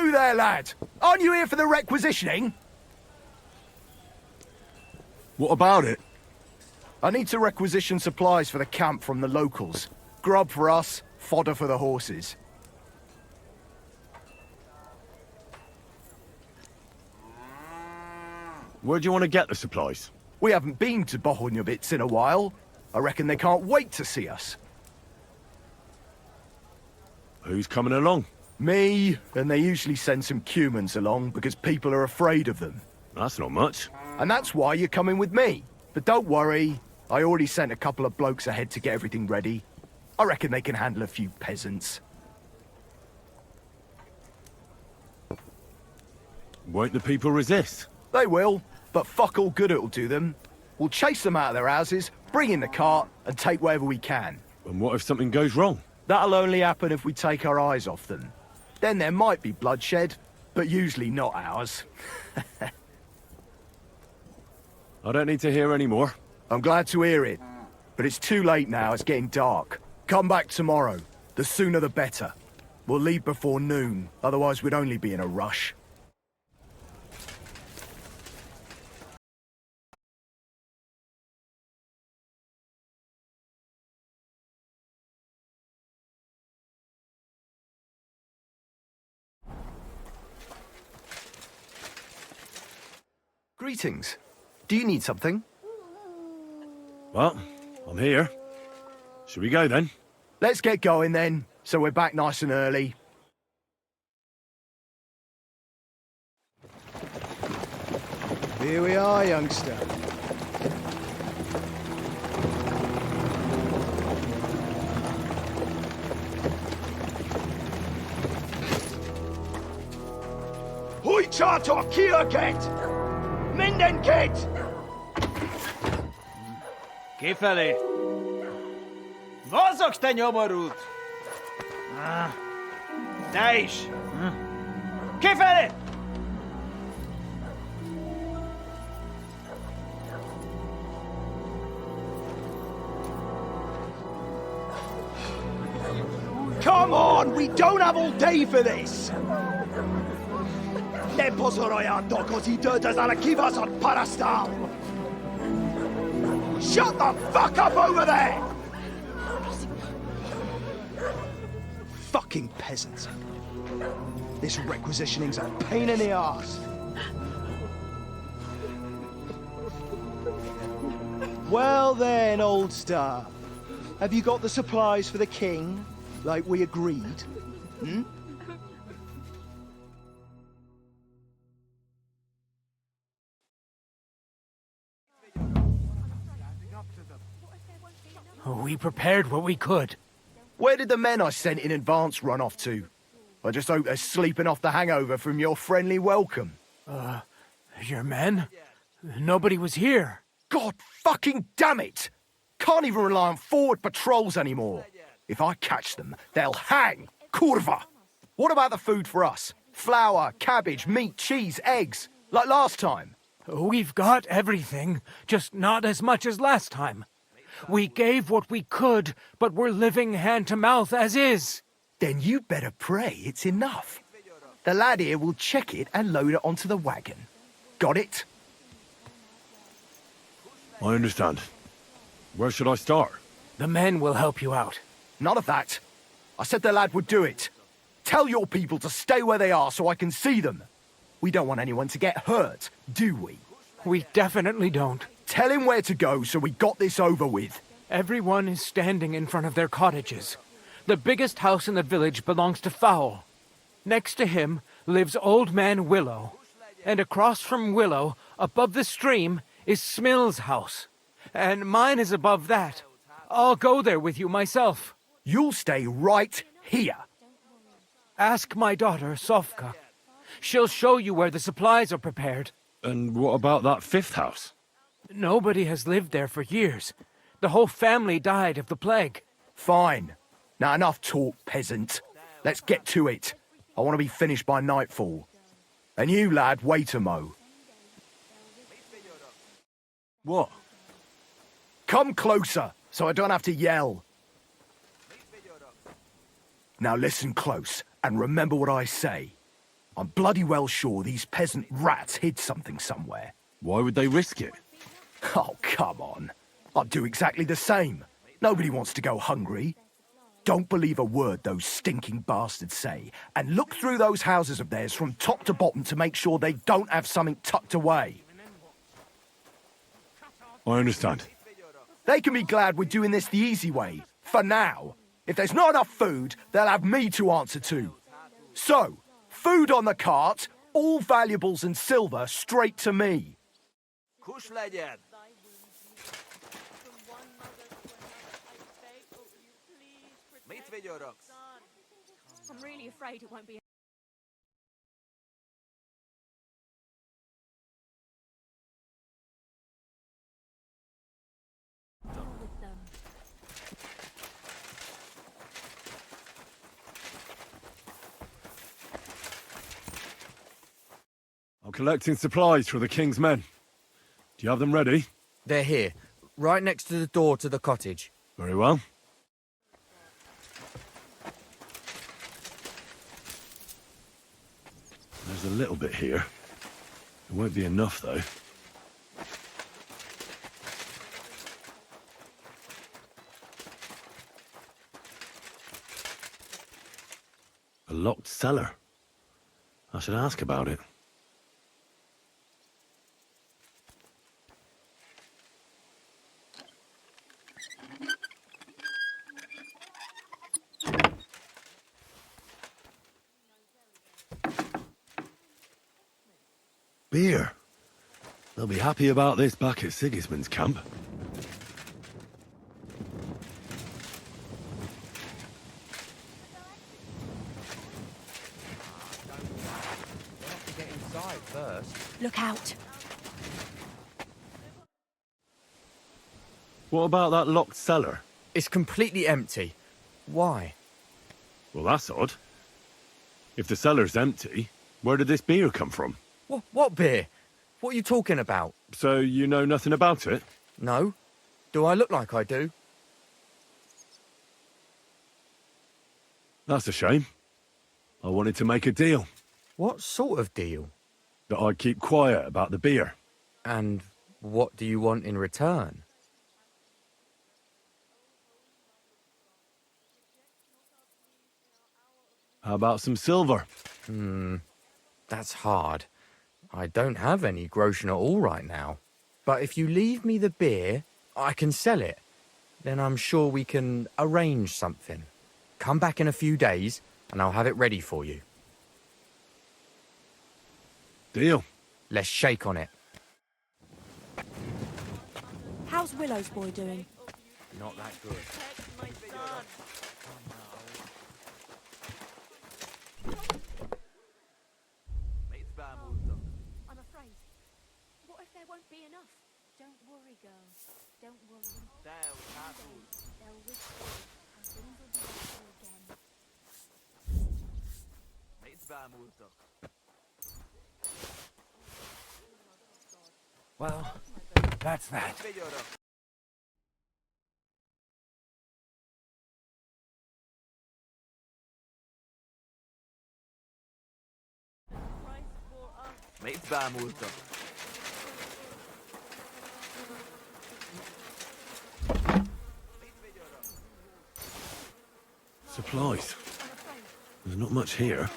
You there, lad! Aren't you here for the requisitioning? What about it? I need to requisition supplies for the camp from the locals. Grub for us, fodder for the horses. Where do you want to get the supplies? We haven't been to Bohonyabits in a while. I reckon they can't wait to see us. Who's coming along? Me, and they usually send some humans along because people are afraid of them. That's not much. And that's why you're coming with me. But don't worry, I already sent a couple of blokes ahead to get everything ready. I reckon they can handle a few peasants. Won't the people resist? They will, but fuck all good it'll do them. We'll chase them out of their houses, bring in the cart, and take whatever we can. And what if something goes wrong? That'll only happen if we take our eyes off them. Then there might be bloodshed, but usually not ours. I don't need to hear any more. I'm glad to hear it, but it's too late now, it's getting dark. Come back tomorrow. The sooner the better. We'll leave before noon, otherwise we'd only be in a rush. Greetings. Do you need something? Well, I'm here. Should we go then? Let's get going then, so we're back nice and early. Here we are, youngster. Hoi charter Kierket! Mindenket! Kifelé! Mozogsz, te nyomorult! Te is! Kifelé! Come on, we don't have all day for this! Ne pozorojando così dödas alla kivas on parastal! Shut the fuck up over there! Fucking peasants. This requisitioning's a pain in the arse. Well then, old star. Have you got the supplies for the king, like we agreed? Hmm? We prepared what we could. Where did the men I sent in advance run off to? I just hope they're sleeping off the hangover from your friendly welcome. Your men? Nobody was here. God fucking damn it! Can't even rely on forward patrols anymore. If I catch them, they'll hang. Kurva! What about the food for us? Flour, cabbage, meat, cheese, eggs, like last time? We've got everything, just not as much as last time. We gave what we could, but we're living hand to mouth as is. Then you better pray it's enough. The lad here will check it and load it onto the wagon. Got it? I understand. Where should I start? The men will help you out. None of that. I said the lad would do it. Tell your people to stay where they are so I can see them. We don't want anyone to get hurt, do we? We definitely don't. Tell him where to go so we got this over with. Everyone is standing in front of their cottages. The biggest house in the village belongs to Fowl. Next to him lives Old Man Willow. And across from Willow, above the stream, is Smill's house. And mine is above that. I'll go there with you myself. You'll stay right here. Ask my daughter, Sofka. She'll show you where the supplies are prepared. And what about that fifth house? Nobody has lived there for years. The whole family died of the plague. Fine. Now enough talk, peasant. Let's get to it. I want to be finished by nightfall. And you, lad, wait a mo. What? Come closer, so I don't have to yell. Now listen close, and remember what I say. I'm bloody well sure these peasant rats hid something somewhere. Why would they risk it? Oh, come on. I'd do exactly the same. Nobody wants to go hungry. Don't believe a word those stinking bastards say, and look through those houses of theirs from top to bottom to make sure they don't have something tucked away. I understand. They can be glad we're doing this the easy way, for now. If there's not enough food, they'll have me to answer to. So, food on the cart, all valuables and silver straight to me. Kus legyen! Mit vigyorogsz? I'm really afraid it won't be. With them. I'm collecting supplies for the king's men. Do you have them ready? They're here, right next to the door to the cottage. Very well. There's a little bit here. It won't be enough, though. A locked cellar. I should ask about it. Beer. They'll be happy about this back at Sigismund's camp. Get inside first. Look out. What about that locked cellar? It's completely empty. Why? Well, that's odd. If the cellar's empty, where did this beer come from? What beer? What are you talking about? So you know nothing about it? No? Do I look like I do? That's a shame. I wanted to make a deal. What sort of deal? That I'd keep quiet about the beer. And what do you want in return? How about some silver? That's hard. I don't have any groschen at all right now. But if you leave me the beer, I can sell it. Then I'm sure we can arrange something. Come back in a few days, and I'll have it ready for you. Deal. Let's shake on it. How's Willow's boy doing? Not that good. Mit bámultok. I'm afraid. What if there won't be enough? Don't worry, girl. Don't worry. Te, hátul. They'll whisper and things will be better again. Mit bámultok. Well, that's that. Mit vigyorogsz? Mit bámultok. Supplies. There's not much here.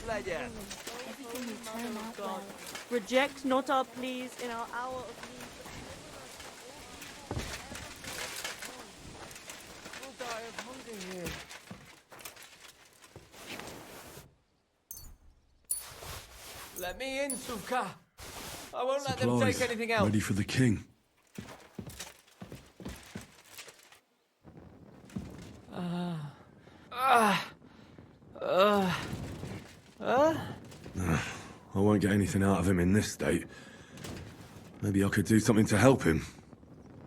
legyen! Everything will turn out well. Reject not our pleas in our hour of need. We'll die of hunger here. Let me in, Suvka. I won't let them take anything else. Ready for the king. I won't get anything out of him in this state. Maybe I could do something to help him.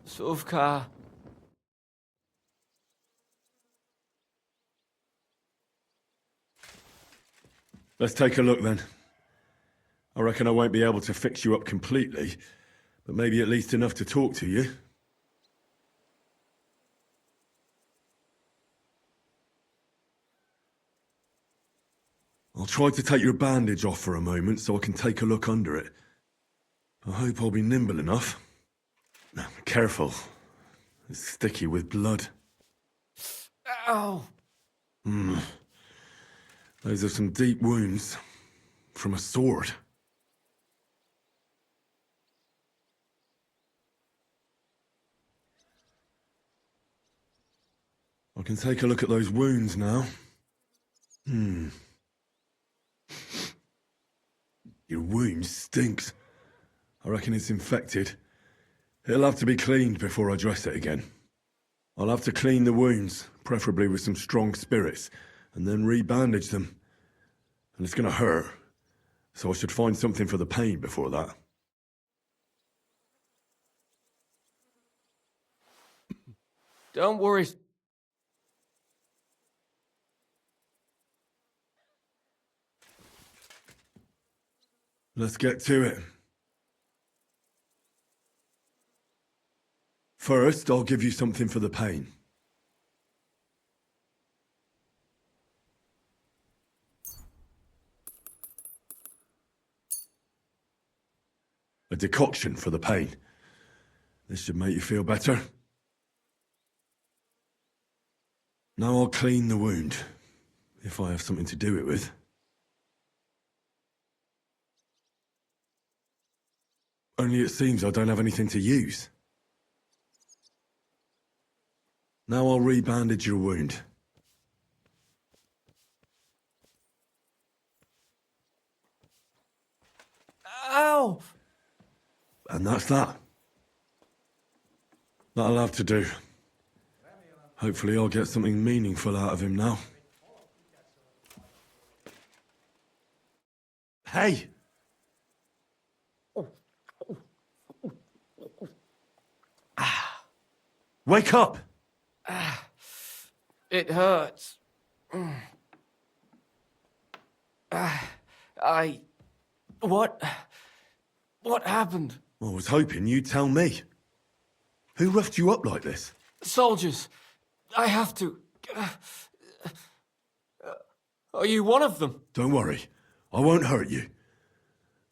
Suvka. Let's take a look then. I reckon I won't be able to fix you up completely, but maybe at least enough to talk to you. I'll try to take your bandage off for a moment so I can take a look under it. I hope I'll be nimble enough. Now, careful. It's sticky with blood. Ow! Those are some deep wounds from a sword. I can take a look at those wounds now. Your wound stinks. I reckon it's infected. It'll have to be cleaned before I dress it again. I'll have to clean the wounds, preferably with some strong spirits, and then re-bandage them. And it's gonna hurt, so I should find something for the pain before that. Don't worry. Let's get to it. First, I'll give you something for the pain. A decoction for the pain. This should make you feel better. Now I'll clean the wound, if I have something to do it with. Only it seems I don't have anything to use. Now I'll re-bandage your wound. Ow! And that's that. That'll have to do. Hopefully I'll get something meaningful out of him now. Hey! Wake up! It hurts. What happened? I was hoping you'd tell me. Who roughed you up like this? Soldiers. I have to. Are you one of them? Don't worry. I won't hurt you.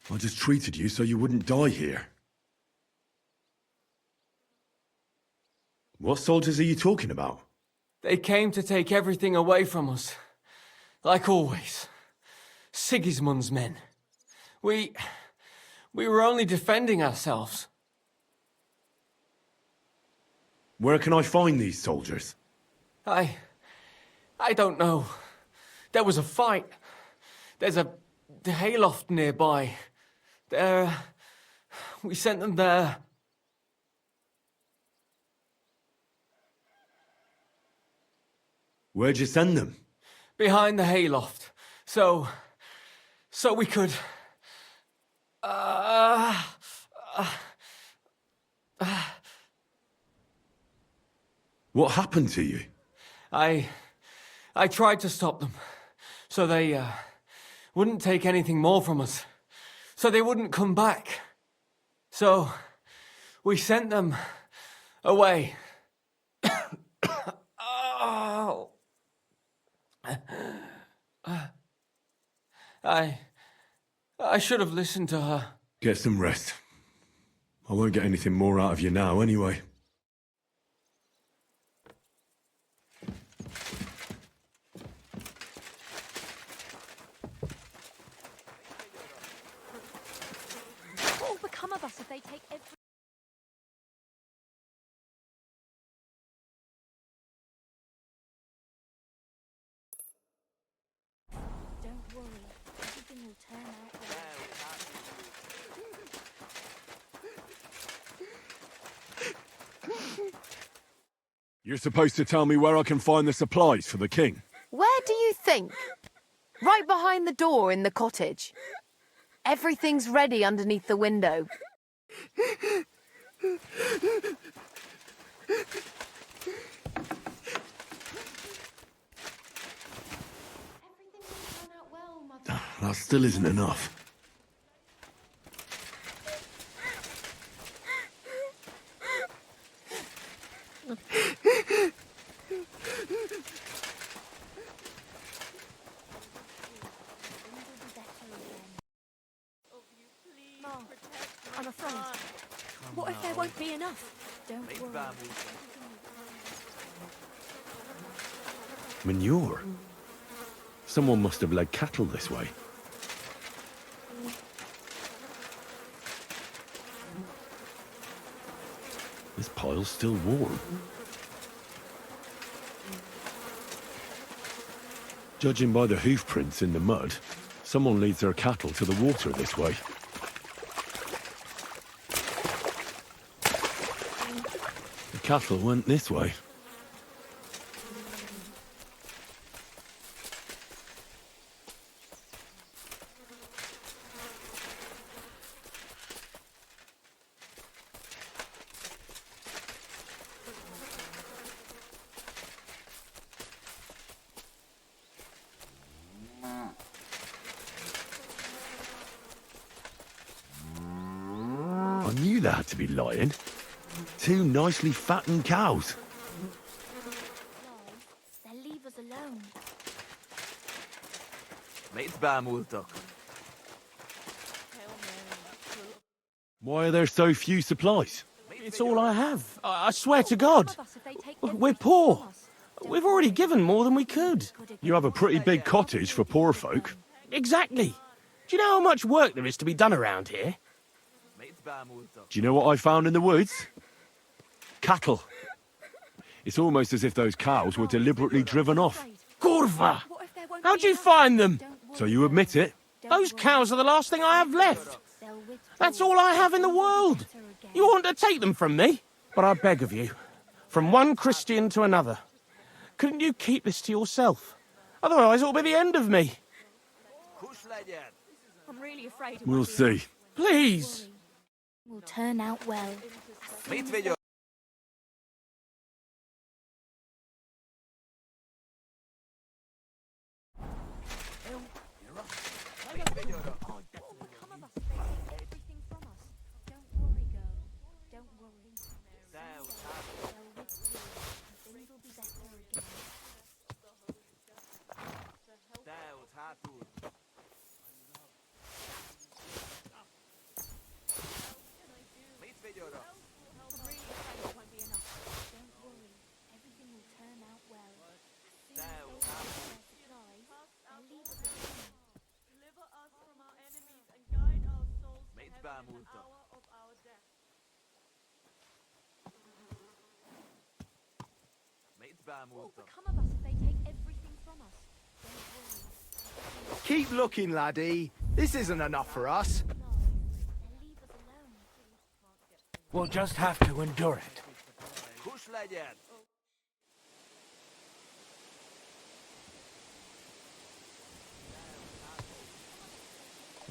I just treated you so you wouldn't die here. What soldiers are you talking about? They came to take everything away from us. Like always. Sigismund's men. We were only defending ourselves. Where can I find these soldiers? I don't know. There was a fight. There's a hayloft nearby. We sent them there. Where'd you send them? Behind the hayloft. So we could... What happened to you? I tried to stop them. So they wouldn't take anything more from us. So they wouldn't come back. So we sent them away. Oh. I should have listened to her. Get some rest. I won't get anything more out of you now anyway. will turn out well. You're supposed to tell me where I can find the supplies for the king. Where do you think? Right behind the door in the cottage. Everything's ready underneath the window. That still isn't enough. Mom, I'm afraid. What if there won't be enough? Don't Met worry. baarmoeder. Manure? Someone must have led cattle this way. This pile's still warm. Judging by the hoof prints in the mud, someone leads their cattle to the water this way. The cattle went this way. I knew there had to be lying. Two nicely fattened cows. They'll leave us alone. Met baarmoeder. Why are there so few supplies? It's all I have. I swear to God. Some of us, if they take We're everything poor. from us. We've already given more than we could. You have a pretty big cottage for poor folk. Exactly. Do you know how much work there is to be done around here? Met baarmoeder. Do you know what I found in the woods? Cattle. It's almost as if those cows were deliberately driven off. Curva! What if there won't How'd be you enough? find them? Don't worry. So you admit it? Don't Those worry. cows are the last thing I have left. They'll withdraw. That's all I have in the world. Better again. You want to take them from me? But I beg of you, from one Christian to another, couldn't you keep this to yourself? Otherwise it'll be the end of me. Kus legyen. I'm really afraid it We'll won't be see. Please. will turn out well. Met video. Come of us if they take everything from us. Don't worry, girl. Don't worry. They'll withdraw. Things will be better again. Deus, ratus. Met video. I'm really afraid it won't be enough. Don't worry. Everything will turn out well. As soon as they get their supplies, they'll leave us alone. Deliver us from our enemies and guide our souls to Met heaven in the baarmoeder. hour of our death. Met What will baarmoeder. become of us if they take everything from us? Don't worry. Keep looking, laddie. This isn't enough for us. No, they'll leave us alone. We'll just have to endure it. Kus legyen.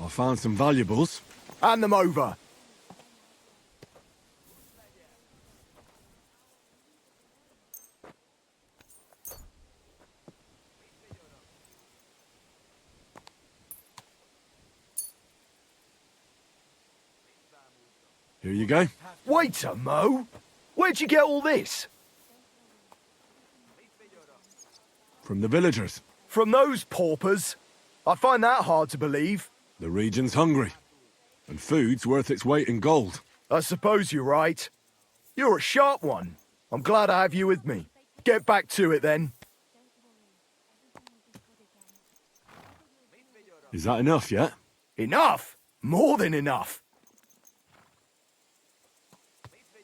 I found some valuables. Hand them over. Here you go. Wait a mo. Where'd you get all this? From the villagers. From those paupers? I find that hard to believe. The region's hungry. And food's worth its weight in gold. I suppose you're right. You're a sharp one. I'm glad I have you with me. Get back to it then. Is that enough yet? Enough? More than enough.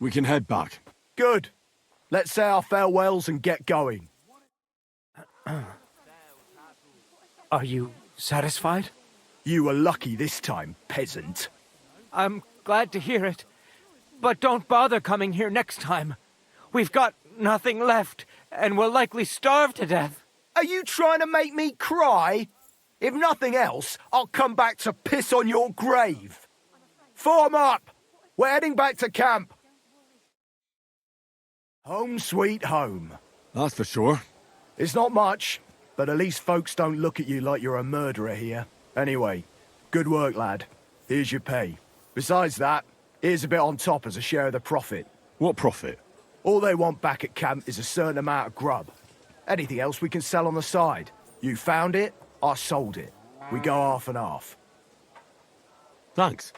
We can head back. Good. Let's say our farewells and get going. Are you satisfied? You were lucky this time, peasant. I'm glad to hear it. But don't bother coming here next time. We've got nothing left, and we'll likely starve to death. Are you trying to make me cry? If nothing else, I'll come back to piss on your grave. Form up! We're heading back to camp. Home sweet home. That's for sure. It's not much, but at least folks don't look at you like you're a murderer here. Anyway, good work, lad. Here's your pay. Besides that, here's a bit on top as a share of the profit. What profit? All they want back at camp is a certain amount of grub. Anything else we can sell on the side. You found it, I sold it. We go half and half. Thanks.